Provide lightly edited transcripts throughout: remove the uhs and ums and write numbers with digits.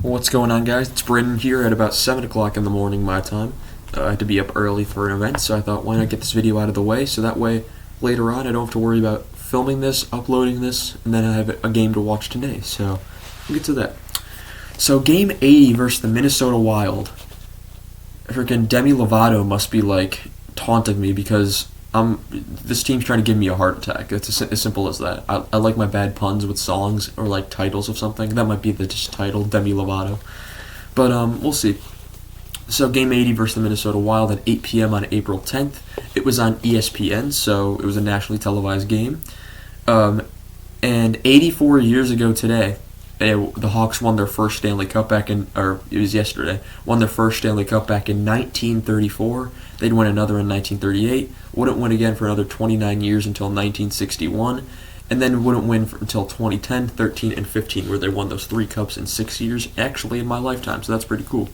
What's going on, guys? It's Brendan here at about 7 o'clock in the morning my time. I had to be up early for an event, so I thought, why not get this video out of the way, so that way later on I don't have to worry about filming this, uploading this, and then I have a game to watch today. So we'll get to that. So game 80 versus the Minnesota Wild. Freaking Demi Levato must be like taunting me because this team's trying to give me a heart attack. It's as simple as that. I like my bad puns with songs or like titles of something. That might be the just title, Demi Lovato. But we'll see. So game 80 versus the Minnesota Wild at 8 p.m. on April 10th. It was on ESPN, so it was a nationally televised game. And 84 years ago today, the Hawks won their first Stanley Cup back in, or it was yesterday, won their first Stanley Cup back in 1934. They'd win another in 1938, wouldn't win again for another 29 years until 1961, and then wouldn't win until 2010, 13, and 15, where they won those three cups in 6 years, actually in my lifetime, so that's pretty cool.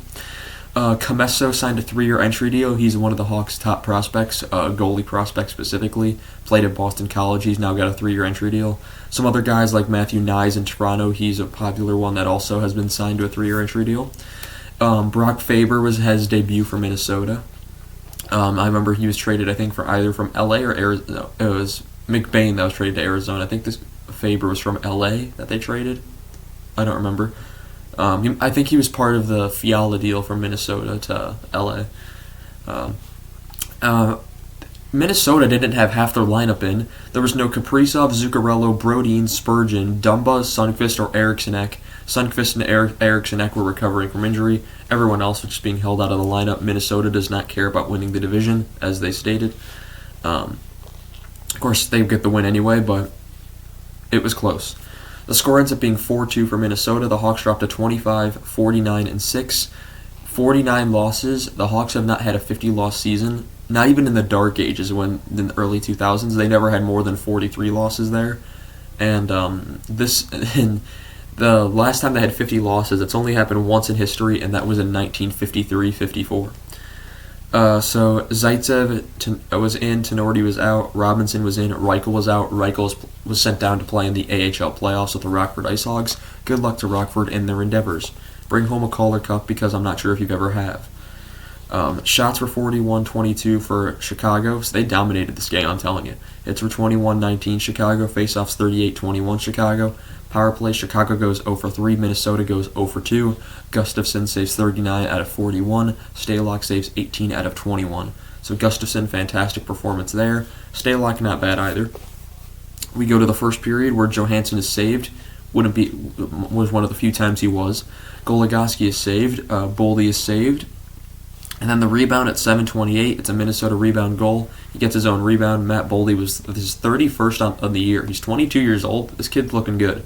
Comesso signed a 3-year entry deal. He's one of the Hawks' top prospects, goalie prospect specifically. Played at Boston College. He's now got a 3-year entry deal. Some other guys like Matthew Nyes in Toronto. He's a popular one that also has been signed to a 3-year entry deal. Brock Faber has his debut for Minnesota. I remember he was traded, I think, for either from LA or Arizona. No, it was McBain that was traded to Arizona. I think this Faber was from LA that they traded. I don't remember. I think he was part of the Fiala deal from Minnesota to LA. Minnesota didn't have half their lineup in. There was no Kaprizov, Zuccarello, Brodin, Spurgeon, Dumba, Sundqvist, or Eriksson-Ek. Sundqvist and Eriksson-Ek were recovering from injury. Everyone else was just being held out of the lineup. Minnesota does not care about winning the division, as they stated. Of course, they get the win anyway, but it was close. The score ends up being 4-2 for Minnesota. The Hawks dropped to 25, 49, and 6. 49 losses. The Hawks have not had a 50-loss season. Not even in the dark ages, when in the early 2000s, they never had more than 43 losses there. And the last time they had 50 losses, it's only happened once in history, and that was in 1953-54. So Zaitsev was in, Tenorti was out, Robinson was in, Reichel was out. Reichel was sent down to play in the AHL playoffs with the Rockford Ice Hogs. Good luck to Rockford in their endeavors. Bring home a Calder Cup, because I'm not sure if you've ever have. Shots were 41-22 for Chicago, so they dominated this game, I'm telling you. Hits were 21-19 Chicago, faceoffs 38-21 Chicago. Power play, Chicago goes 0 for 3, Minnesota goes 0 for 2. Gustafsson saves 39 out of 41. Stalock saves 18 out of 21. So Gustafsson, fantastic performance there. Stalock, not bad either. We go to the first period where Johansson is saved. Was one of the few times he was. Goligoski is saved. Boldy is saved. And then the rebound at 7:28, it's a Minnesota rebound goal. He gets his own rebound. Matt Boldy was his 31st on the year. He's 22 years old. This kid's looking good.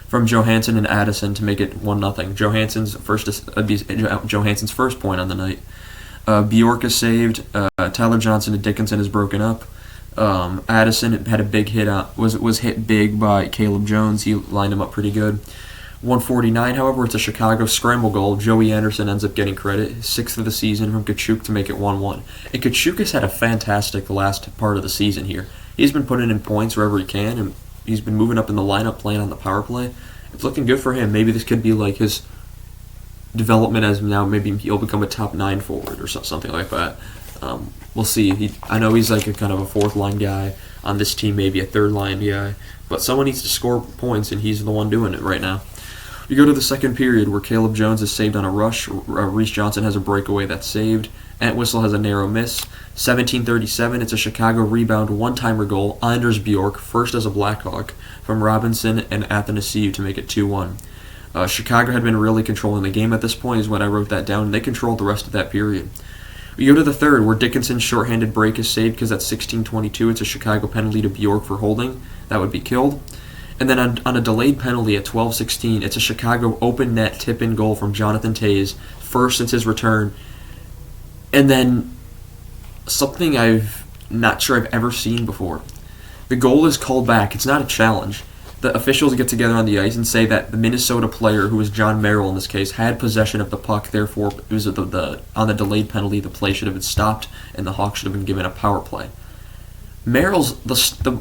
From Johansson and Addison to make it 1-0. Johansson's first point on the night. Bjork is saved. Tyler Johnson and Dickinson is broken up. Addison had a big hit. Was hit big by Caleb Jones. He lined him up pretty good. 149, however, it's a Chicago scramble goal. Joey Anderson ends up getting credit, his 6th of the season from Kachuk to make it 1-1. And Kachuk has had a fantastic last part of the season here. He's been putting in points wherever he can, and he's been moving up in the lineup, playing on the power play. It's looking good for him. Maybe this could be like his development as now maybe he'll become a top 9 forward or something like that. We'll see. I know he's like a kind of a 4th-line guy on this team, maybe a 3rd-line guy, but someone needs to score points, and he's the one doing it right now. You go to the second period where Caleb Jones is saved on a rush. Reese Johnson has a breakaway that's saved. Entwistle has a narrow miss. 17:37, it's a Chicago rebound one-timer goal. Anders Bjork, first as a Blackhawk, from Robinson and Athanasiou to make it 2-1. Chicago had been really controlling the game at this point, is when I wrote that down, and they controlled the rest of that period. We go to the third, where Dickinson's shorthanded break is saved because at 16:22, it's a Chicago penalty to Bjork for holding. That would be killed. And then on a delayed penalty at 12:16, it's a Chicago open net tip-in goal from Jonathan Toews, first since his return. And then something I've not sure I've ever seen before. The goal is called back. It's not a challenge. The officials get together on the ice and say that the Minnesota player, who was John Merrill in this case, had possession of the puck. Therefore, it was on the delayed penalty, the play should have been stopped, and the Hawks should have been given a power play. The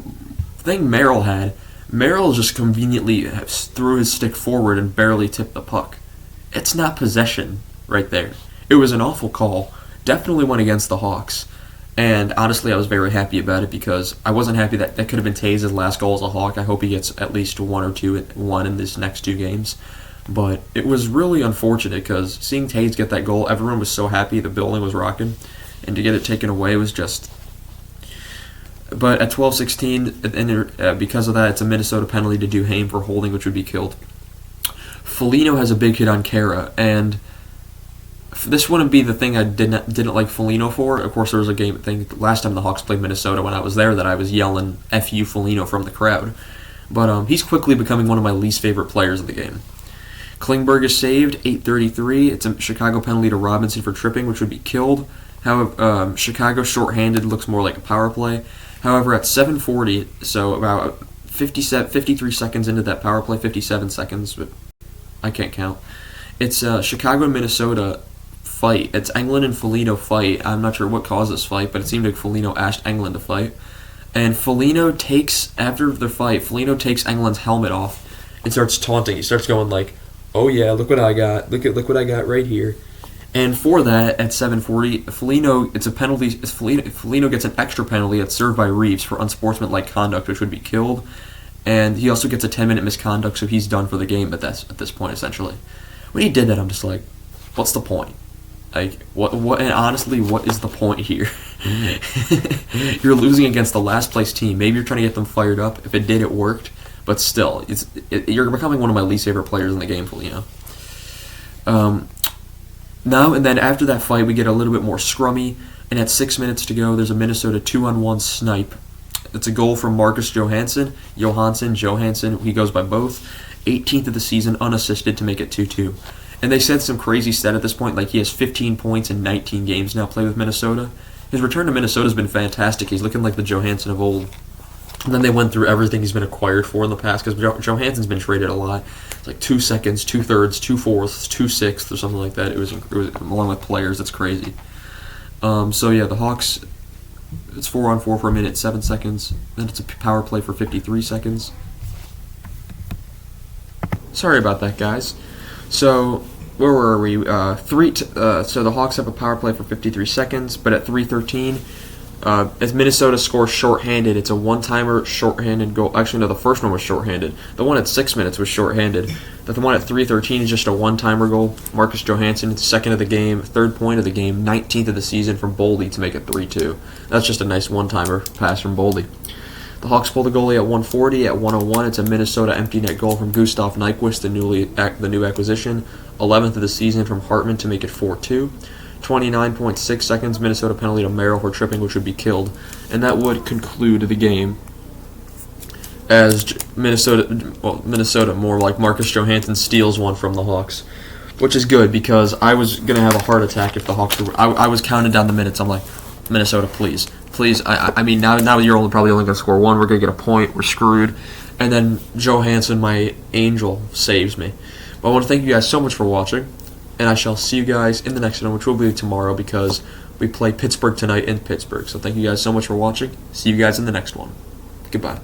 thing Merrill had. Merrill just conveniently threw his stick forward and barely tipped the puck. It's not possession right there. It was an awful call. Definitely went against the Hawks. And honestly, I was very happy about it because I wasn't happy that could have been Tays' last goal as a Hawk. I hope he gets at least one in this next 2 games. But it was really unfortunate because seeing Tays get that goal, everyone was so happy. The building was rocking. And to get it taken away was just... But at 12-16, and because of that, it's a Minnesota penalty to Duhaime for holding, which would be killed. Foligno has a big hit on Kara, and this wouldn't be the thing I didn't like Foligno for. Of course, there was a game thing last time the Hawks played Minnesota when I was there that I was yelling "F you, Foligno" from the crowd. But he's quickly becoming one of my least favorite players of the game. Klingberg is saved, 8:33. It's a Chicago penalty to Robinson for tripping, which would be killed. However, Chicago shorthanded looks more like a power play. However, at 7:40, so about 53 seconds into that power play, 57 seconds, but I can't count. It's Chicago and Minnesota fight. It's Englund and Foligno fight. I'm not sure what caused this fight, but it seemed like Foligno asked Englund to fight. And Foligno takes, after the fight, Foligno takes Englund's helmet off and starts taunting. He starts going like, "Oh yeah, look what I got. Look what I got right here." And for that, at 7:40, Foligno, it's a penalty. Foligno gets an extra penalty that's served by Reeves for unsportsmanlike conduct, which would be killed. And he also gets a 10-minute misconduct, so he's done for the game at this point, essentially. When he did that, I'm just like, what's the point? Like, what? And honestly, what is the point here? You're losing against the last place team. Maybe you're trying to get them fired up. If it did, it worked. But still, you're becoming one of my least favorite players in the game, Foligno. Now and then after that fight, we get a little bit more scrummy, and at 6 minutes to go, there's a Minnesota 2-on-1 snipe. It's a goal from Marcus Johansson. He goes by both. 18th of the season, unassisted to make it 2-2. And they said some crazy stat at this point, like he has 15 points in 19 games now played with Minnesota. His return to Minnesota has been fantastic. He's looking like the Johansson of old. And then they went through everything he's been acquired for in the past, because Johansson's been traded a lot. It's like 2 seconds, 2/3, 2/4, 2/6, or something like that. It was along with players. It's crazy. So yeah, the Hawks, it's 4-on-4 for a minute, 7 seconds. Then it's a power play for 53 seconds. Sorry about that, guys. So where were we? So the Hawks have a power play for 53 seconds, but at 3:13. As Minnesota scores shorthanded, it's a one-timer shorthanded goal. Actually, no, the first one was shorthanded. The one at 6 minutes was shorthanded. The one at 3:13 is just a one-timer goal. Marcus Johansson, second of the game, third point of the game, 19th of the season from Boldy to make it 3-2. That's just a nice one-timer pass from Boldy. The Hawks pull the goalie at 1:40. At 1:01, it's a Minnesota empty net goal from Gustav Nyquist, the new acquisition. 11th of the season from Hartman to make it 4-2. 29.6 seconds, Minnesota penalty to Merrill for tripping, which would be killed. And that would conclude the game as Minnesota, more like Marcus Johansson, steals one from the Hawks. Which is good, because I was going to have a heart attack if the Hawks were... I was counting down the minutes. I'm like, Minnesota, please. Please. I mean, now you're probably only going to score one. We're going to get a point. We're screwed. And then Johansson, my angel, saves me. But I want to thank you guys so much for watching. And I shall see you guys in the next one, which will be tomorrow, because we play Pittsburgh tonight in Pittsburgh. So thank you guys so much for watching. See you guys in the next one. Goodbye.